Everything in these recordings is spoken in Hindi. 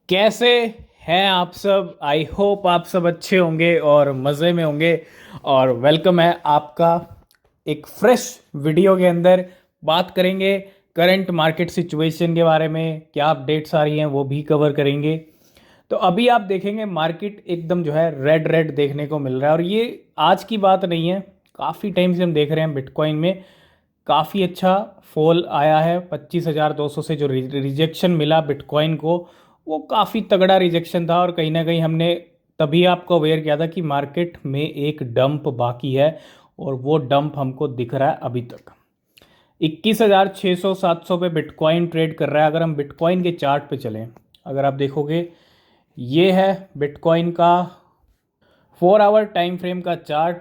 कैसे हैं आप सब। आई होप आप सब अच्छे होंगे और मज़े में होंगे। और वेलकम है आपका एक फ्रेश वीडियो के अंदर। बात करेंगे करंट मार्केट सिचुएशन के बारे में, क्या अपडेट्स आ रही हैं वो भी कवर करेंगे। तो अभी आप देखेंगे मार्केट एकदम जो है रेड रेड देखने को मिल रहा है, और ये आज की बात नहीं है, काफ़ी टाइम से हम देख रहे हैं बिटकॉइन में काफ़ी अच्छा फॉल आया है। 25,200 से जो रिजेक्शन मिला बिटकॉइन को, वो काफ़ी तगड़ा रिजेक्शन था। और कहीं ना कहीं हमने तभी आपको अवेयर किया था कि मार्केट में एक डंप बाकी है, और वो डंप हमको दिख रहा है अभी तक। 21,600 700 पे बिटकॉइन ट्रेड कर रहा है। अगर हम बिटकॉइन के चार्ट पे चलें, अगर आप देखोगे, ये है बिटकॉइन का 4 आवर टाइम फ्रेम का चार्ट।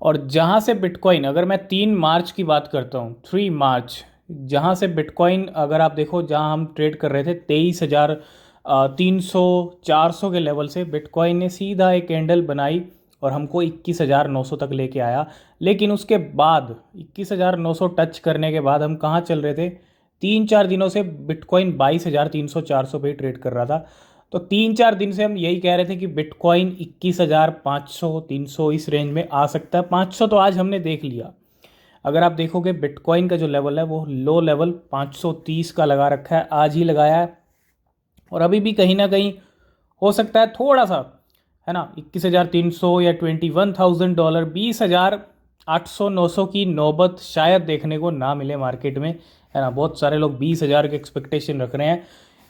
और जहाँ से बिटकॉइन, अगर मैं 3 मार्च की बात करता हूँ, 3 मार्च, जहाँ से बिटकॉइन अगर आप देखो, जहाँ हम ट्रेड कर रहे थे 23,300 400 के लेवल से, बिटकॉइन ने सीधा एक कैंडल बनाई और हमको 21,900 तक लेके आया। लेकिन उसके बाद 21,900 टच करने के बाद हम कहाँ चल रहे थे? 3 4 दिनों से बिटकॉइन 22,300 400 पे ही ट्रेड कर रहा था। तो 3 4 दिन से हम यही कह रहे थे कि बिटकॉइन 21,500 300 इस रेंज में आ सकता है। 500 तो आज हमने देख लिया। अगर आप देखोगे बिटकॉइन का जो लेवल है वो लो लेवल 530 का लगा रखा है, आज ही लगाया है। और अभी भी कहीं ना कहीं हो सकता है थोड़ा सा, है ना, 21,300 या $21,000, 20,800 900 की नौबत शायद देखने को ना मिले मार्केट में, है ना। बहुत सारे लोग 20,000 के एक्सपेक्टेशन रख रहे हैं।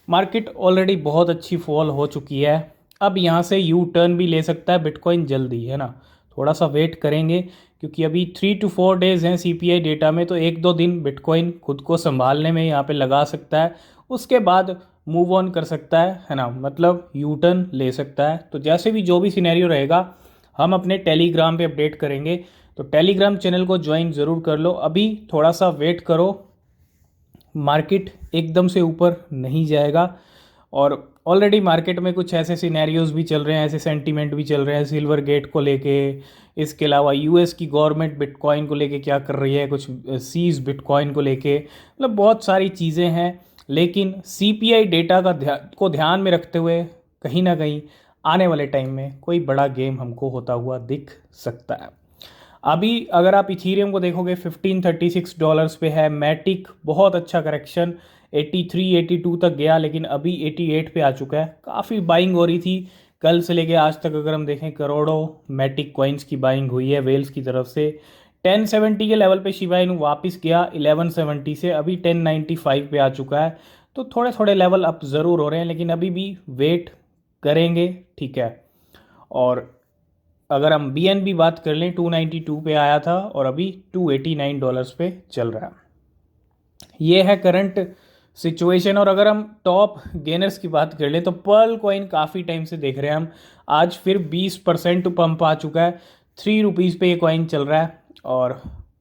मार्केट ऑलरेडी बहुत अच्छी फॉल हो चुकी है। अब यहाँ से यू टर्न भी ले सकता है बिटकॉइन जल्दी, है ना। थोड़ा सा वेट करेंगे, क्योंकि अभी 3 to 4 डेज़ हैं सीपीआई डेटा में, तो 1 2 दिन बिटकॉइन खुद को संभालने में यहाँ पे लगा सकता है। उसके बाद मूव ऑन कर सकता है ना, मतलब यू टर्न ले सकता है। तो जैसे भी जो भी सिनेरियो रहेगा, हम अपने टेलीग्राम पे अपडेट करेंगे। तो टेलीग्राम चैनल को ज्वाइन ज़रूर कर लो। अभी थोड़ा सा वेट करो, मार्केट एकदम से ऊपर नहीं जाएगा। और ऑलरेडी मार्केट में कुछ ऐसे सिनेरियोज भी चल रहे हैं, ऐसे सेंटीमेंट भी चल रहे हैं सिल्वर गेट को लेके। इसके अलावा यूएस की गवर्नमेंट बिटकॉइन को लेके क्या कर रही है, कुछ सीज बिटकॉइन को लेके, मतलब बहुत सारी चीज़ें हैं। लेकिन सीपीआई डेटा को ध्यान में रखते हुए कहीं ना कहीं आने वाले टाइम में कोई बड़ा गेम हमको होता हुआ दिख सकता है। अभी अगर आप इथीरियम को देखोगे, $1536 पे है। मैटिक बहुत अच्छा करेक्शन, 83 82 तक गया, लेकिन अभी 88 पे आ चुका है। काफ़ी बाइंग हो रही थी कल से लेके आज तक। अगर हम देखें, करोड़ों मैटिक कॉइन्स की बाइंग हुई है वेल्स की तरफ से। 1070 के लेवल पे शिबा इनू वापस गया 1170 से, अभी 1095 पे आ चुका है। तो थोड़े थोड़े लेवल अप ज़रूर हो रहे हैं, लेकिन अभी भी वेट करेंगे, ठीक है। और अगर हम बीएनबी बात कर लें, 292 पे आया था और अभी $289 पे चल रहा है। ये है करंट सिचुएशन। और अगर हम टॉप गेनर्स की बात कर लें, तो पर्ल कॉइन काफ़ी टाइम से देख रहे हैं हम, आज फिर 20% पंप आ चुका है। ₹3 पे ये कॉइन चल रहा है, और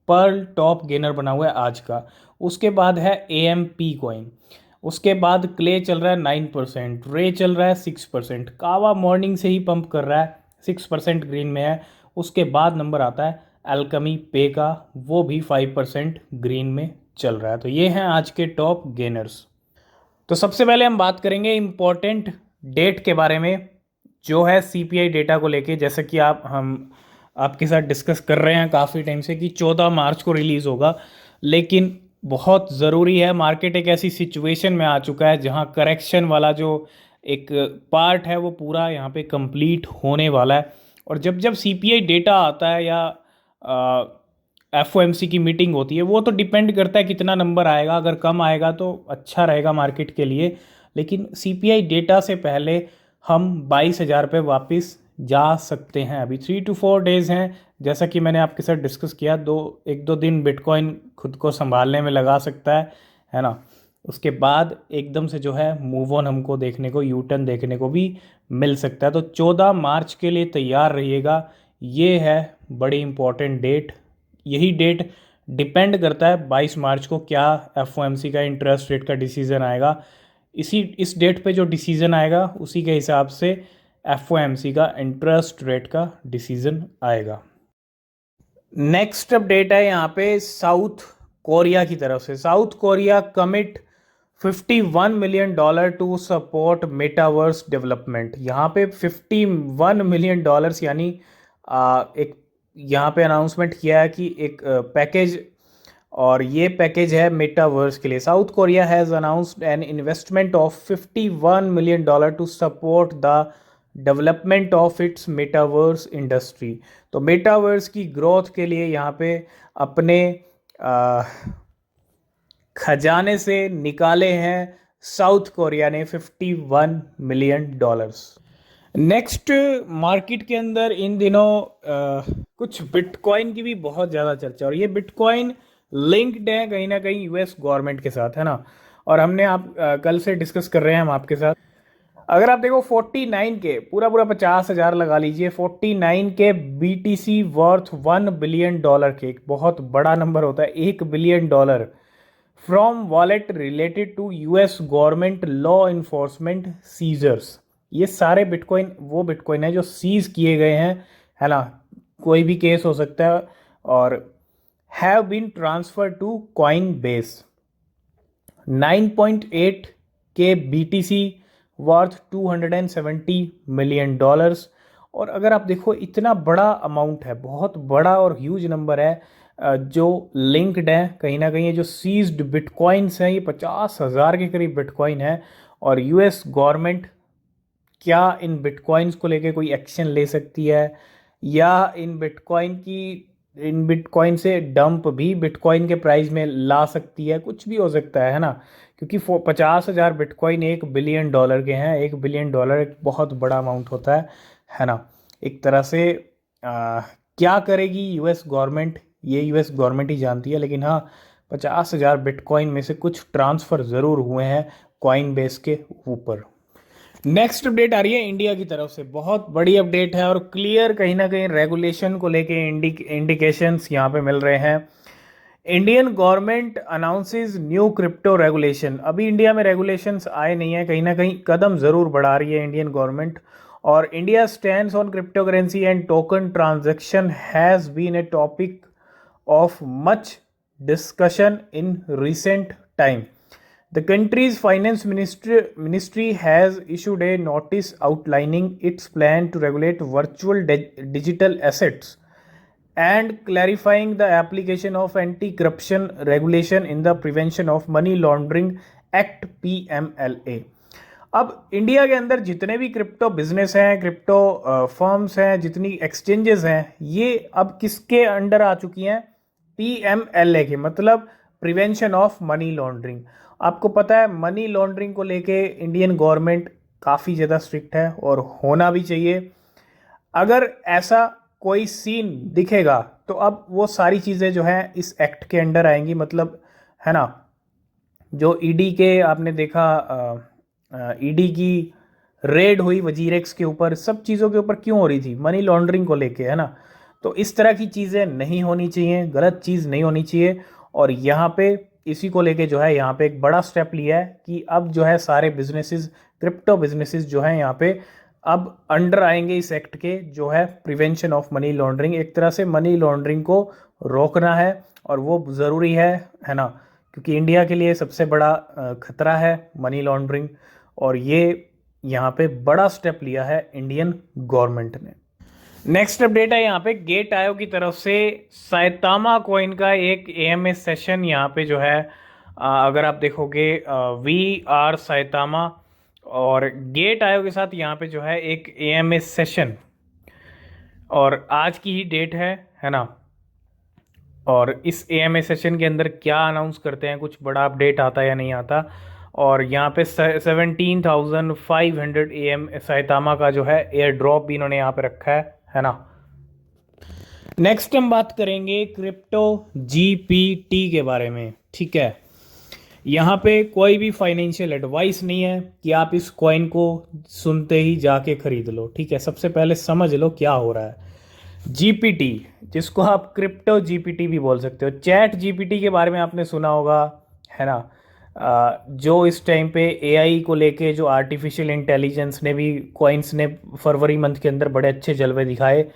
पर्ल टॉप गेनर बना हुआ है आज का। उसके बाद है AMP कॉइन। उसके बाद क्ले चल रहा है 9%, रे चल रहा है 6%, कावा मॉर्निंग से ही पंप कर रहा है 6% ग्रीन में है। उसके बाद नंबर आता है अल्कमी पे का, वो भी 5% ग्रीन में चल रहा है। तो ये हैं आज के टॉप गेनर्स। तो सबसे पहले हम बात करेंगे इम्पोर्टेंट डेट के बारे में, जो है सीपीआई डेटा को लेके। जैसा कि हम आपके साथ डिस्कस कर रहे हैं काफ़ी टाइम से कि 14 मार्च को रिलीज़ होगा, लेकिन बहुत ज़रूरी है। मार्केट एक ऐसी सिचुएशन में आ चुका है जहां करेक्शन वाला जो एक पार्ट है वो पूरा यहाँ पे कंप्लीट होने वाला है। और जब जब सीपीआई डेटा आता है या एफओएमसी की मीटिंग होती है, वो तो डिपेंड करता है कितना नंबर आएगा। अगर कम आएगा तो अच्छा रहेगा मार्केट के लिए, लेकिन सीपीआई डेटा से पहले हम 22,000 पे वापस जा सकते हैं। अभी 3 to 4 डेज़ हैं, जैसा कि मैंने आपके साथ डिस्कस किया। 1 2 दिन बिटकॉइन खुद को संभालने में लगा सकता है ना। उसके बाद एकदम से जो है मूव ऑन हमको देखने को, यू टर्न देखने को भी मिल सकता है। तो 14 मार्च के लिए तैयार रहिएगा। ये है बड़ी इंपॉर्टेंट डेट। यही डेट डिपेंड करता है 22 मार्च को क्या एफओएमसी का इंटरेस्ट रेट का डिसीज़न आएगा। इस डेट पे जो डिसीज़न आएगा उसी के हिसाब से एफओएमसी का इंटरेस्ट रेट का डिसीज़न आएगा। नेक्स्ट अपडेट है यहाँ पे साउथ कोरिया की तरफ से। South Korea commit $51 million to support metaverse development. यहाँ पे $51 मिलियन यानी एक यहाँ पे अनाउंसमेंट किया है कि एक पैकेज, और ये पैकेज है मेटावर्स के लिए। South Korea has announced an investment of $51 million to support the development of its metaverse industry. तो मेटावर्स की ग्रोथ के लिए यहाँ पे अपने खजाने से निकाले हैं साउथ कोरिया ने $51 मिलियन। नेक्स्ट, मार्केट के अंदर इन दिनों कुछ बिटकॉइन की भी बहुत ज़्यादा चर्चा, और ये बिटकॉइन लिंक्ड है कहीं ना कहीं यूएस गवर्नमेंट के साथ, है ना। और हमने कल से डिस्कस कर रहे हैं हम आपके साथ। अगर आप देखो 49 के पूरा 50,000 लगा लीजिए, 49 के BTC वर्थ $1 बिलियन के, एक बहुत बड़ा नंबर होता है $1 billion from wallet related to US government law enforcement seizures. ये सारे बिटकॉइन वो बिटकॉइन है जो सीज किए गए हैं, है ना, कोई भी केस हो सकता है, और have been transfer to Coinbase. 9.8 के BTC वर्थ $270 मिलियन। और अगर आप देखो इतना बड़ा अमाउंट है, बहुत बड़ा और ह्यूज नंबर है जो लिंक्ड है कहीं ना कहीं। ये जो सीज्ड बिटकॉइंस हैं ये 50,000 के करीब बिटकॉइन है, और यूएस गवर्नमेंट क्या इन बिटकॉइंस को लेके कोई एक्शन ले सकती है, या इन बिटकॉइन से डंप भी बिटकॉइन के प्राइस में ला सकती है, कुछ भी हो सकता है ना। क्योंकि 50,000 बिटकॉइन $1 बिलियन के हैं। $1 बिलियन एक बहुत बड़ा अमाउंट होता है ना। एक तरह से क्या करेगी यूएस गवर्नमेंट, ये यूएस गवर्नमेंट ही जानती है, लेकिन हाँ 50,000 बिटकॉइन में से कुछ ट्रांसफ़र ज़रूर हुए हैं कॉइन बेस के ऊपर। नेक्स्ट अपडेट आ रही है इंडिया की तरफ से, बहुत बड़ी अपडेट है और क्लियर कहीं ना कहीं रेगुलेशन को लेके इंडिकेशंस यहाँ पे मिल रहे हैं। Indian government announces new crypto regulation. अभी इंडिया में रेगुलेशंस आए नहीं है, कहीं ना कहीं कदम ज़रूर बढ़ा रही है इंडियन गवर्नमेंट। और India stands on crypto currency and token transaction has been a topic of much discussion in recent time. The country's finance ministry has issued a notice outlining its plan to regulate virtual digital assets and clarifying the application of anti-corruption regulation in the Prevention of Money Laundering Act PMLA. अब इंडिया के अंदर जितने भी क्रिप्टो बिजनेस हैं, क्रिप्टो फर्म्स हैं, जितनी एक्सचेंजेस हैं, ये अब किसके अंडर आ चुकी हैं? PMLA के, मतलब प्रिवेंशन ऑफ मनी लॉन्ड्रिंग। आपको पता है मनी लॉन्ड्रिंग को लेके इंडियन गवर्नमेंट काफ़ी ज़्यादा स्ट्रिक्ट है, और होना भी चाहिए। अगर ऐसा कोई सीन दिखेगा तो अब वो सारी चीज़ें जो हैं इस एक्ट के अंडर आएंगी, मतलब, है ना। जो ईडी के आपने देखा, ईडी की रेड हुई वजीरेक्स के ऊपर, सब चीज़ों के ऊपर क्यों हो रही थी? मनी लॉन्ड्रिंग को लेके, है ना। तो इस तरह की चीज़ें नहीं होनी चाहिए, गलत चीज़ नहीं होनी चाहिए। और यहाँ पे इसी को लेके जो है यहाँ पे एक बड़ा स्टेप लिया है कि अब जो है सारे बिजनेसेस, क्रिप्टो बिजनेसेस जो है यहाँ पे अब अंडर आएंगे इस एक्ट के, जो है प्रिवेंशन ऑफ मनी लॉन्ड्रिंग। एक तरह से मनी लॉन्ड्रिंग को रोकना है, और वो ज़रूरी है ना, क्योंकि इंडिया के लिए सबसे बड़ा खतरा है मनी लॉन्ड्रिंग। और ये यहाँ पे बड़ा स्टेप लिया है इंडियन गवर्नमेंट ने। नेक्स्ट अपडेट है यहाँ पे गेट आयो की तरफ से साइतामा कॉइन का एक AMA सेशन यहाँ पे जो है, अगर आप देखोगे VR साइतामा और गेट आयो के साथ यहाँ पे जो है एक AMA सेशन, और आज की ही डेट है ना। और इस AMA सेशन के अंदर क्या अनाउंस करते हैं, कुछ बड़ा अपडेट आता है या नहीं आता। और यहाँ पे 17,500 AM साइतामा का जो है एयर ड्रॉप भी इन्होंने यहाँ पे रखा है ना। नेक्स्ट हम बात करेंगे क्रिप्टो GPT के बारे में, ठीक है। यहाँ पे कोई भी फाइनेंशियल एडवाइस नहीं है कि आप इस कॉइन को सुनते ही जाके खरीद लो, ठीक है। सबसे पहले समझ लो क्या हो रहा है। GPT, जिसको आप क्रिप्टो GPT भी बोल सकते हो, चैट GPT के बारे में आपने सुना होगा, है ना। जो इस टाइम पे AI को लेके जो आर्टिफिशियल इंटेलिजेंस ने भी, कॉइन्स ने फरवरी मंथ के अंदर बड़े अच्छे जलवे दिखाए।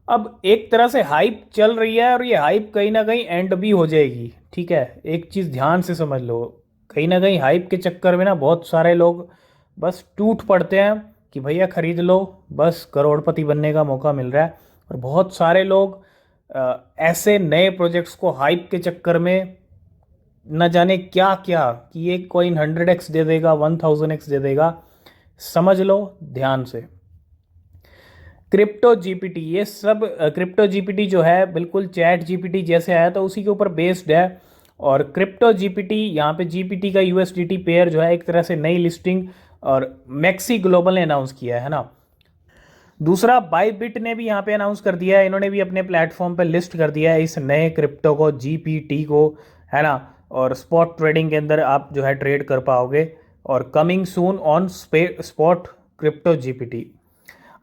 अब एक तरह से हाइप चल रही है, और ये हाइप कहीं ना कहीं एंड भी हो जाएगी, ठीक है। एक चीज़ ध्यान से समझ लो, कहीं ना कहीं हाइप के चक्कर में ना बहुत सारे लोग बस टूट पड़ते हैं कि भैया ख़रीद लो, बस करोड़पति बनने का मौका मिल रहा है। और बहुत सारे लोग ऐसे नए प्रोजेक्ट्स को हाइप के चक्कर में न जाने क्या क्या कि ये कॉइन 100x दे देगा, 1000x दे देगा। समझ लो ध्यान से। क्रिप्टो जीपीटी, ये सब क्रिप्टो जीपीटी जो है बिल्कुल चैट जीपीटी जैसे आया था उसी के ऊपर बेस्ड है। और क्रिप्टो जीपीटी, यहाँ पे जीपीटी का यूएसडीटी पेयर जो है एक तरह से नई लिस्टिंग और मैक्सी ग्लोबल ने अनाउंस किया है ना। दूसरा बाइबिट ने भी यहाँ पे अनाउंस कर दिया है, इन्होंने भी अपने प्लेटफॉर्म पे लिस्ट कर दिया है इस नए क्रिप्टो को, जीपीटी को, है ना। और स्पॉट ट्रेडिंग के अंदर आप जो है ट्रेड कर पाओगे। और coming soon on spot crypto GPT.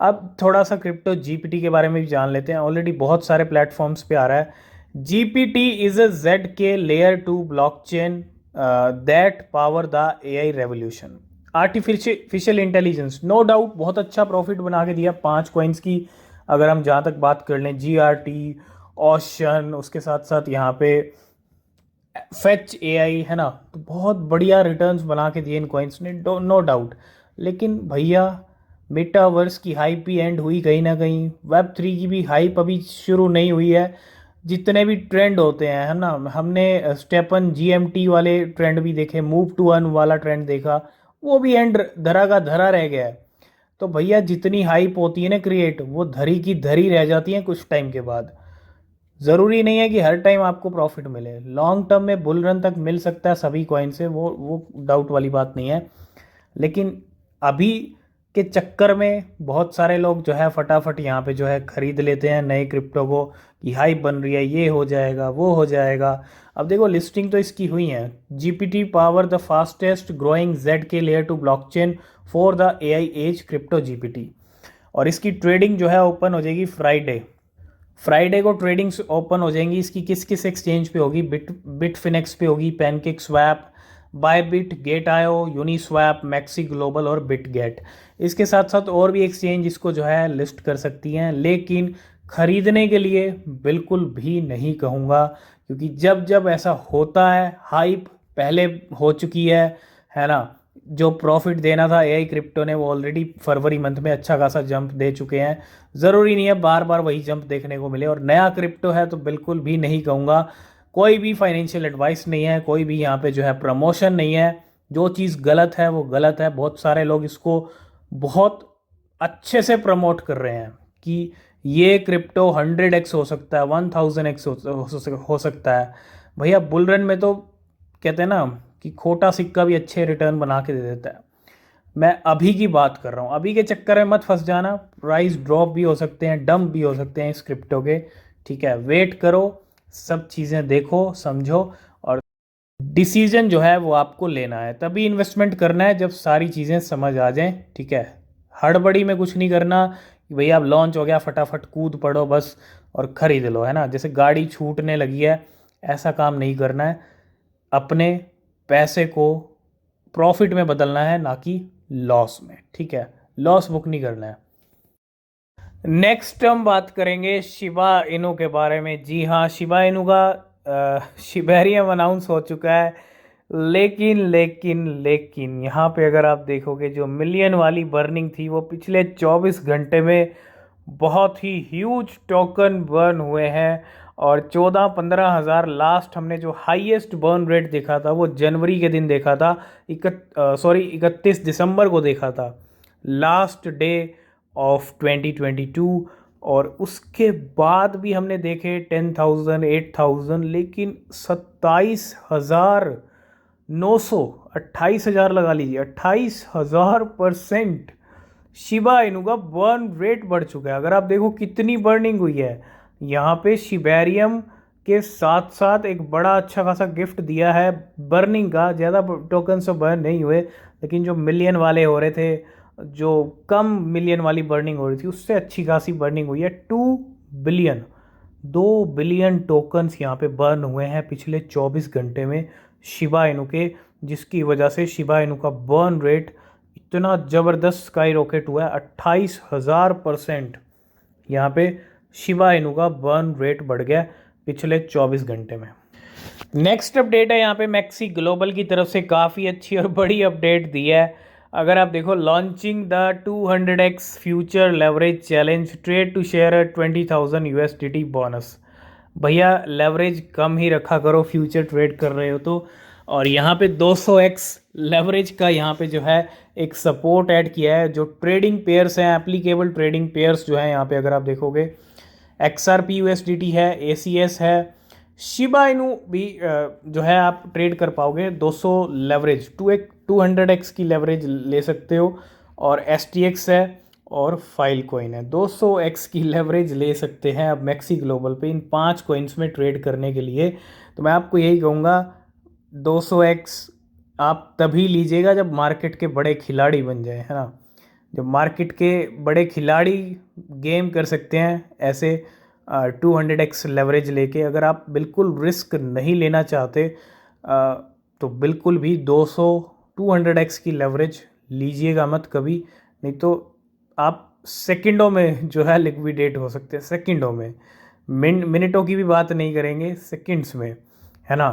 अब थोड़ा सा क्रिप्टो जीपीटी के बारे में भी जान लेते हैं, ऑलरेडी बहुत सारे प्लेटफॉर्म्स पे आ रहा है। GPT is a Z K layer 2 blockchain that power the AI revolution. Artificial intelligence, no doubt बहुत अच्छा प्रॉफिट बना के दिया 5 कॉइन्स की। अगर हम जहाँ तक बात कर लें जीआरटी, ओशन, उसके साथ साथ यहाँ पे फेच एआई, है ना, तो बहुत बढ़िया रिटर्न्स बना के दिए इन कॉइन्स ने, नो डाउट। लेकिन भैया मेटावर्स की हाइप भी एंड हुई कहीं ना कहीं, वेब 3 की भी हाइप अभी शुरू नहीं हुई है। जितने भी ट्रेंड होते हैं, है ना, हमने स्टेपन जीएमटी वाले ट्रेंड भी देखे, मूव टू अर्न वाला ट्रेंड देखा, वो भी एंड धरा का धरा रह गया है। तो भैया जितनी हाइप होती है ना क्रिएट, वो धरी की धरी रह जाती है कुछ टाइम के बाद। ज़रूरी नहीं है कि हर टाइम आपको प्रॉफिट मिले, लॉन्ग टर्म में बुल रन तक मिल सकता है सभी कॉइन से, वो डाउट वाली बात नहीं है। लेकिन अभी के चक्कर में बहुत सारे लोग जो है फटाफट यहाँ पे जो है ख़रीद लेते हैं नए क्रिप्टो को कि हाइप बन रही है, ये हो जाएगा, वो हो जाएगा। अब देखो लिस्टिंग तो इसकी हुई है, GPT power the fastest growing Z K layer 2 blockchain for the AI age crypto GPT. और इसकी ट्रेडिंग जो है ओपन हो जाएगी फ्राइडे को ट्रेडिंग ओपन हो जाएंगी। इसकी किस किस एक्सचेंज पे होगी? बिटफिनेक्स पे होगी, पैनकेक स्वैप, बायबिट, गेट आयो, यूनिस्वैप, मैक्सी ग्लोबल और बिटगेट। इसके साथ साथ और भी एक्सचेंज इसको जो है लिस्ट कर सकती हैं, लेकिन खरीदने के लिए बिल्कुल भी नहीं कहूँगा, क्योंकि जब जब ऐसा होता है, हाइप पहले हो चुकी है ना। जो प्रॉफिट देना था एआई क्रिप्टो ने वो ऑलरेडी फरवरी मंथ में अच्छा खासा जंप दे चुके हैं। ज़रूरी नहीं है बार बार वही जंप देखने को मिले। और नया क्रिप्टो है तो बिल्कुल भी नहीं कहूँगा, कोई भी फाइनेंशियल एडवाइस नहीं है, कोई भी यहाँ पे जो है प्रमोशन नहीं है। जो चीज़ गलत है वो गलत है। बहुत सारे लोग इसको बहुत अच्छे से प्रमोट कर रहे हैं कि ये क्रिप्टो 100x हो सकता है, 1000x हो सकता है। भैया बुल रन में तो कहते हैं ना कि खोटा सिक्का भी अच्छे रिटर्न बना के दे देता है। मैं अभी की बात कर रहा हूँ, अभी के चक्कर में मत फंस जाना। प्राइस ड्रॉप भी हो सकते हैं, डंप भी हो सकते हैं इस क्रिप्टो के, ठीक है। वेट करो, सब चीज़ें देखो, समझो, और डिसीजन जो है वो आपको लेना है, तभी इन्वेस्टमेंट करना है जब सारी चीज़ें समझ आ जाएं, ठीक है। हड़बड़ी में कुछ नहीं करना कि भैया अब लॉन्च हो गया फटाफट कूद पड़ो बस और ख़रीद लो, है ना, जैसे गाड़ी छूटने लगी है, ऐसा काम नहीं करना है। अपने पैसे को प्रॉफिट में बदलना है, ना कि लॉस में, ठीक है। लॉस बुक नहीं करना है। नेक्स्ट हम बात करेंगे शिबा इनू के बारे में। जी हाँ, शिबा इनू का शिबेरियम अनाउंस हो चुका है, लेकिन यहाँ पे अगर आप देखोगे जो मिलियन वाली बर्निंग थी वो पिछले 24 घंटे में बहुत ही ह्यूज टोकन बर्न हुए हैं। और 14-15 हज़ार लास्ट हमने जो हाईएस्ट बर्न रेट देखा था वो जनवरी के दिन देखा था, 31 दिसंबर को देखा था, लास्ट डे ऑफ 2022। और उसके बाद भी हमने देखे 10,000, 8,000, लेकिन 27,900, 28,000 लगा लीजिए, 28,000% शिबा इनू का बर्न रेट बढ़ चुका है। अगर आप देखो कितनी बर्निंग हुई है, यहाँ पे शिबेरियम के साथ साथ एक बड़ा अच्छा खासा गिफ्ट दिया है बर्निंग का। ज़्यादा टोकन तो बर्न नहीं हुए, लेकिन जो मिलियन वाले हो रहे थे, जो कम मिलियन वाली बर्निंग हो रही थी, उससे अच्छी खासी बर्निंग हुई है। 2 बिलियन टोकन्स यहाँ पे बर्न हुए हैं पिछले 24 घंटे में शिबा इनू के, जिसकी वजह से शिबा इनू का बर्न रेट इतना ज़बरदस्त स्काई रॉकेट हुआ है। 28,000% यहाँ पे शिबा इनू का बर्न रेट बढ़ गया पिछले 24 घंटे में। नेक्स्ट अपडेट है यहाँ पे मैक्सी ग्लोबल की तरफ से काफ़ी अच्छी और बड़ी अपडेट दी है। अगर आप देखो, launching the 200x future leverage challenge, trade to share 20,000 USDT bonus. भैया लेवरेज कम ही रखा करो, फ्यूचर ट्रेड कर रहे हो तो। और यहाँ पे 200x लेवरेज का यहाँ पे जो है एक सपोर्ट ऐड किया है। जो ट्रेडिंग पेयर्स हैं, एप्लीकेबल ट्रेडिंग पेयर्स जो है यहाँ पे अगर आप देखोगे, XRP USDT है, ACS है, शिबा इनू भी जो है आप ट्रेड कर पाओगे। 200 लेवरेज 200x की लेवरेज ले सकते हो। और STX है और फाइल कॉइन है, 200x की लेवरेज ले सकते हैं अब मैक्सी ग्लोबल पे इन 5 कॉइन्स में ट्रेड करने के लिए। तो मैं आपको यही कहूँगा, 200x आप तभी लीजिएगा जब मार्केट के बड़े खिलाड़ी बन जाए, है ना। जब मार्केट के बड़े खिलाड़ी गेम कर सकते हैं ऐसे 200x लेवरेज लेके। अगर आप बिल्कुल रिस्क नहीं लेना चाहते तो बिल्कुल भी 200-200x की लेवरेज लीजिएगा मत कभी, नहीं तो आप सेकंडों में जो है लिक्विडेट हो सकते हैं, सेकंडों में। मिनटों की भी बात नहीं करेंगे, सेकंड्स में, है ना।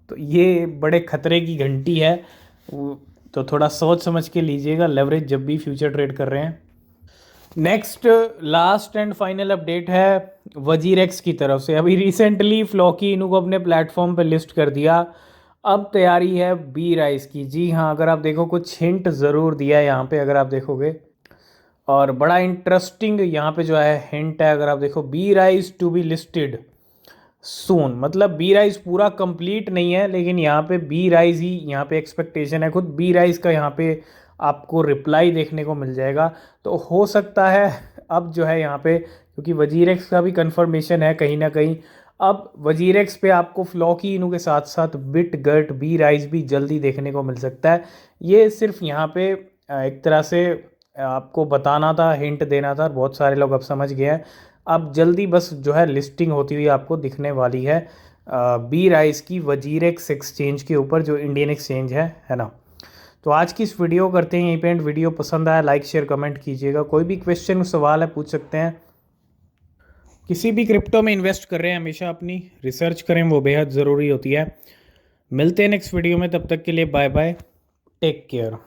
तो ये बड़े खतरे की घंटी है, तो थोड़ा सोच समझ के लीजिएगा लेवरेज जब भी फ्यूचर ट्रेड कर रहे हैं। Next last and final update है वजीरेक्स की तरफ से। अभी रिसेंटली फ्लॉकी इनू को अपने प्लेटफॉर्म पे लिस्ट कर दिया, अब तैयारी है बी राइस की। जी हाँ, अगर आप देखो कुछ हिंट ज़रूर दिया है यहाँ पे अगर आप देखोगे, और बड़ा इंटरेस्टिंग यहाँ पे जो है हिंट है। अगर आप देखो, B rise to be listed soon, मतलब बी राइस पूरा कंप्लीट नहीं है, लेकिन यहाँ पे बी राइस ही यहाँ पे एक्सपेक्टेशन है। खुद बी राइस का यहाँ पे आपको रिप्लाई देखने को मिल जाएगा। तो हो सकता है अब जो है यहाँ पे, क्योंकि वजीरेक्स का भी कंफर्मेशन है कहीं ना कहीं, अब वजीरेक्स पे आपको फ्लॉकी इनू के साथ साथ बिट गट बी राइस भी जल्दी देखने को मिल सकता है। ये सिर्फ यहाँ पे एक तरह से आपको बताना था, हिंट देना था, बहुत सारे लोग अब समझ गए हैं। अब जल्दी बस जो है लिस्टिंग होती हुई आपको दिखने वाली है बी राइस की वजीरेक्स एक्सचेंज के ऊपर, जो इंडियन एक्सचेंज है ना। तो आज की इस वीडियो करते हैं यहीं पे एंड। वीडियो पसंद आया लाइक शेयर कमेंट कीजिएगा। कोई भी क्वेश्चन सवाल है पूछ सकते हैं। किसी भी क्रिप्टो में इन्वेस्ट कर रहे हैं हमेशा अपनी रिसर्च करें, वो बेहद ज़रूरी होती है। मिलते हैं नेक्स्ट वीडियो में, तब तक के लिए बाय बाय, टेक केयर।